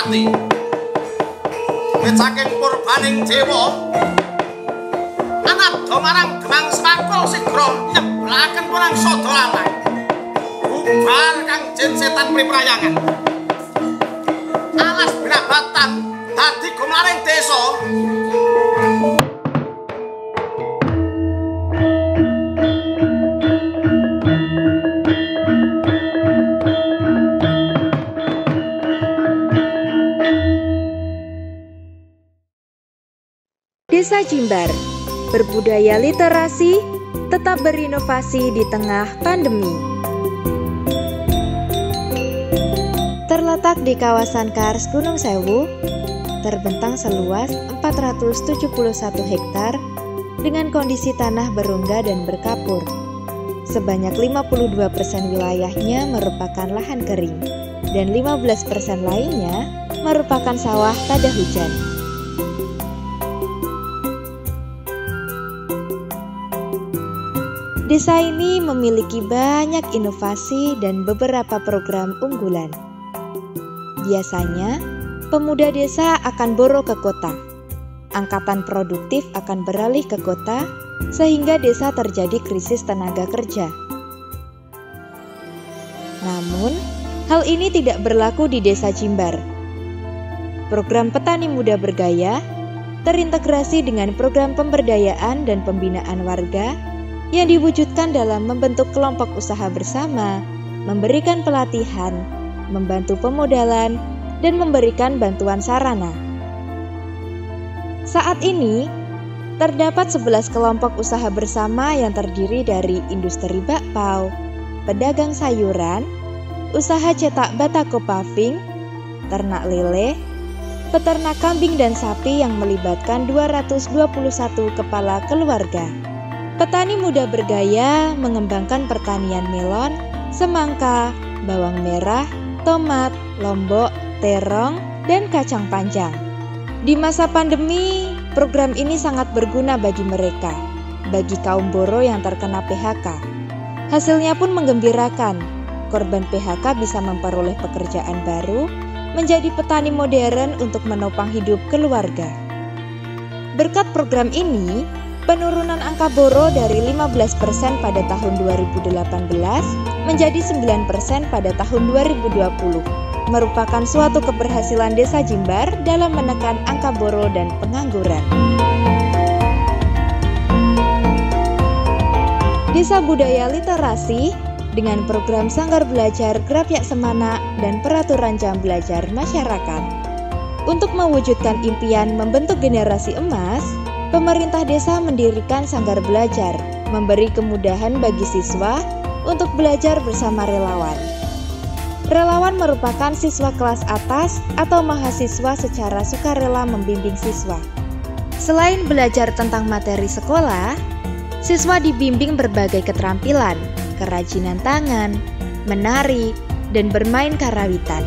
pati saking purbaning dewa anabda marang Gemang Semakul sigra nyeblaken perang Sadalanang bubar kang jin setan priprayangan alas binabatan dadi gumlaring desa. Desa Jimbar, berbudaya literasi, tetap berinovasi di tengah pandemi. Terletak di kawasan Kars Gunung Sewu, terbentang seluas 471 hektar dengan kondisi tanah berongga dan berkapur. Sebanyak 52% wilayahnya merupakan lahan kering dan 15% lainnya merupakan sawah tada hujan. Desa ini memiliki banyak inovasi dan beberapa program unggulan. Biasanya, pemuda desa akan boro ke kota. Angkatan produktif akan beralih ke kota, sehingga desa terjadi krisis tenaga kerja. Namun, hal ini tidak berlaku di Desa Jimbar. Program Petani Muda Bergaya terintegrasi dengan program pemberdayaan dan pembinaan warga yang diwujudkan dalam membentuk kelompok usaha bersama, memberikan pelatihan, membantu pemodalan, dan memberikan bantuan sarana. Saat ini, terdapat 11 kelompok usaha bersama yang terdiri dari industri bakpao, pedagang sayuran, usaha cetak batako paving, ternak lele, peternak kambing dan sapi yang melibatkan 221 kepala keluarga. Petani Muda Bergaya mengembangkan pertanian melon, semangka, bawang merah, tomat, lombok, terong, dan kacang panjang. Di masa pandemi, program ini sangat berguna bagi mereka, bagi kaum buruh yang terkena PHK. Hasilnya pun menggembirakan, korban PHK bisa memperoleh pekerjaan baru, menjadi petani modern untuk menopang hidup keluarga. Berkat program ini, penurunan angka boro dari 15% pada tahun 2018 menjadi 9% pada tahun 2020, merupakan suatu keberhasilan Desa Jimbar dalam menekan angka boro dan pengangguran. Desa Budaya Literasi dengan program Sanggar Belajar Grapyak Semana dan peraturan jam belajar masyarakat. Untuk mewujudkan impian membentuk generasi emas, pemerintah desa mendirikan sanggar belajar, memberi kemudahan bagi siswa untuk belajar bersama relawan. Relawan merupakan siswa kelas atas atau mahasiswa secara sukarela membimbing siswa. Selain belajar tentang materi sekolah, siswa dibimbing berbagai keterampilan, kerajinan tangan, menari, dan bermain karawitan.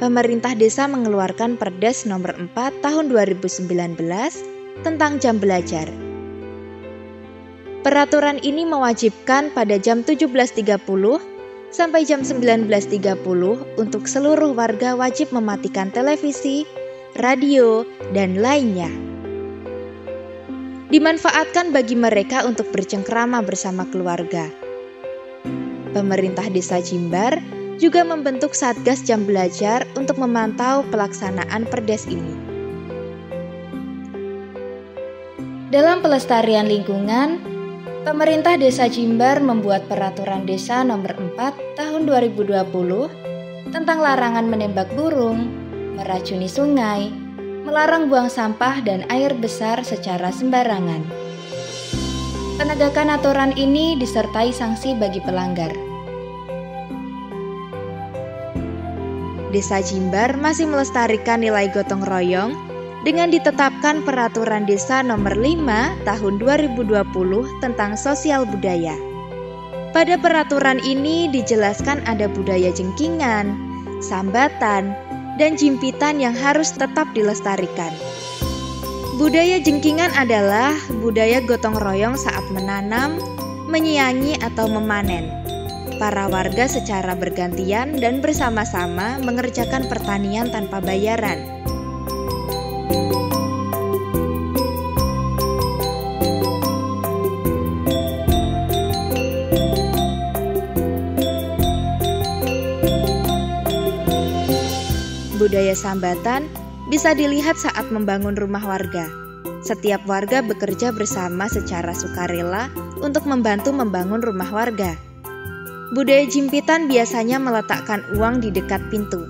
Pemerintah desa mengeluarkan Perdes nomor 4 tahun 2019 tentang jam belajar. Peraturan ini mewajibkan pada jam 17.30 sampai jam 19.30 untuk seluruh warga wajib mematikan televisi, radio, dan lainnya. Dimanfaatkan bagi mereka untuk bercengkrama bersama keluarga. Pemerintah Desa Jimbar juga membentuk Satgas Jam Belajar untuk memantau pelaksanaan Perdes ini. Dalam pelestarian lingkungan, pemerintah Desa Jimbar membuat Peraturan Desa nomor 4 tahun 2020 tentang larangan menembak burung, meracuni sungai, melarang buang sampah dan air besar secara sembarangan. Penegakan aturan ini disertai sanksi bagi pelanggar. Desa Jimbar masih melestarikan nilai gotong royong dengan ditetapkan Peraturan Desa nomor 5 tahun 2020 tentang sosial budaya. Pada peraturan ini dijelaskan ada budaya jengkingan, sambatan, dan jimpitan yang harus tetap dilestarikan. Budaya jengkingan adalah budaya gotong royong saat menanam, menyiangi atau memanen. Para warga secara bergantian dan bersama-sama mengerjakan pertanian tanpa bayaran. Budaya sambatan bisa dilihat saat membangun rumah warga. Setiap warga bekerja bersama secara sukarela untuk membantu membangun rumah warga. Budaya jimpitan biasanya meletakkan uang di dekat pintu,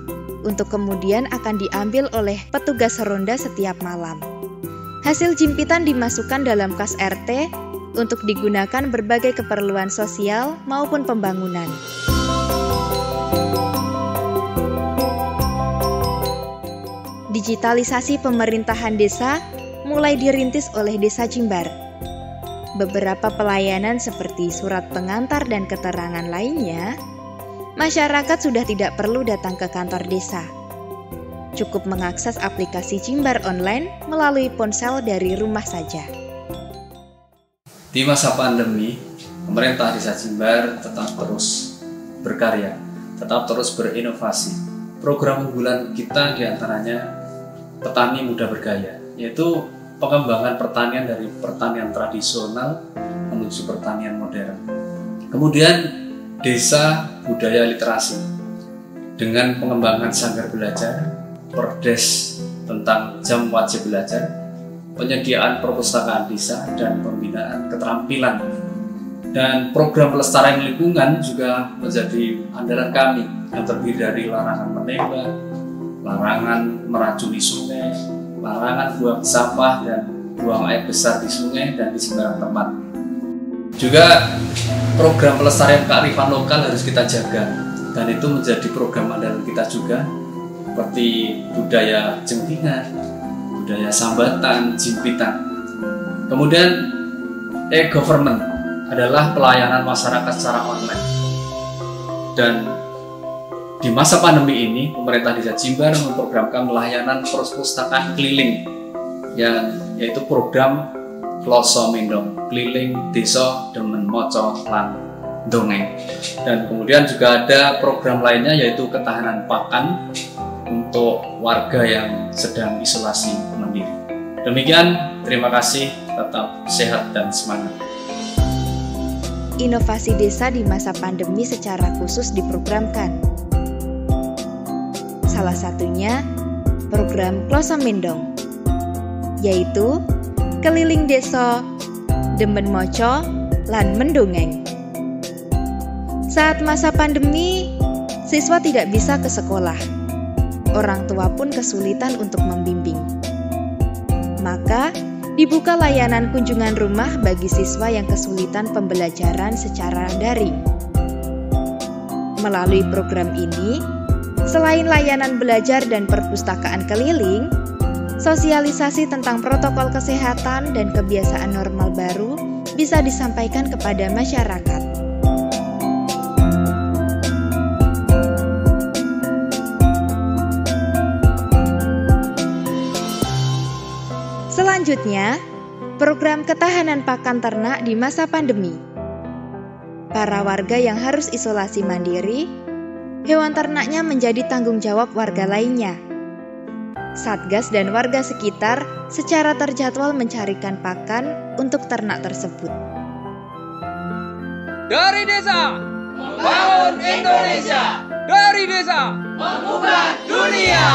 untuk kemudian akan diambil oleh petugas ronda setiap malam. Hasil jimpitan dimasukkan dalam kas RT untuk digunakan berbagai keperluan sosial maupun pembangunan. Digitalisasi pemerintahan desa mulai dirintis oleh Desa Jimbar. Beberapa pelayanan seperti surat pengantar dan keterangan lainnya, masyarakat sudah tidak perlu datang ke kantor desa. Cukup mengakses aplikasi Jimbar online melalui ponsel dari rumah saja. Di masa pandemi, pemerintah Desa Jimbar tetap terus berkarya, tetap terus berinovasi. Program unggulan kita diantaranya Petani Muda Bergaya, yaitu pengembangan pertanian dari pertanian tradisional menuju pertanian modern. Kemudian Desa Budaya Literasi dengan pengembangan sanggar belajar, perdes tentang jam wajib belajar, penyediaan perpustakaan desa dan pembinaan keterampilan. Dan program pelestarian lingkungan juga menjadi andalan kami yang terdiri dari larangan menembak, larangan meracuni sungai, larangan buang sampah dan buang air besar di sungai dan di sembarang tempat. Juga program pelestarian kearifan lokal harus kita jaga, dan itu menjadi program andalan kita juga, seperti budaya jengkingan, budaya sambatan, jimpitan. Kemudian e-government adalah pelayanan masyarakat secara online. Dan di masa pandemi ini, pemerintah Desa Jimbar memprogramkan layanan perpustakaan keliling, yaitu program Kloso Mindong, keliling desa demen moco lan dongeng. Dan kemudian juga ada program lainnya, yaitu ketahanan pakan untuk warga yang sedang isolasi mandiri. Demikian, terima kasih, tetap sehat dan semangat. Inovasi desa di masa pandemi secara khusus diprogramkan. Salah satunya program Kloso Mindong, yaitu keliling desa demen moco lan mendongeng. Saat masa pandemi, siswa tidak bisa ke sekolah. Orang tua pun kesulitan untuk membimbing. Maka dibuka layanan kunjungan rumah bagi siswa yang kesulitan pembelajaran secara daring. Melalui program ini, selain layanan belajar dan perpustakaan keliling, sosialisasi tentang protokol kesehatan dan kebiasaan normal baru bisa disampaikan kepada masyarakat. Selanjutnya, program ketahanan pakan ternak di masa pandemi. Para warga yang harus isolasi mandiri, hewan ternaknya menjadi tanggung jawab warga lainnya. Satgas dan warga sekitar secara terjadwal mencarikan pakan untuk ternak tersebut. Dari desa membangun Indonesia, dari desa membuka dunia.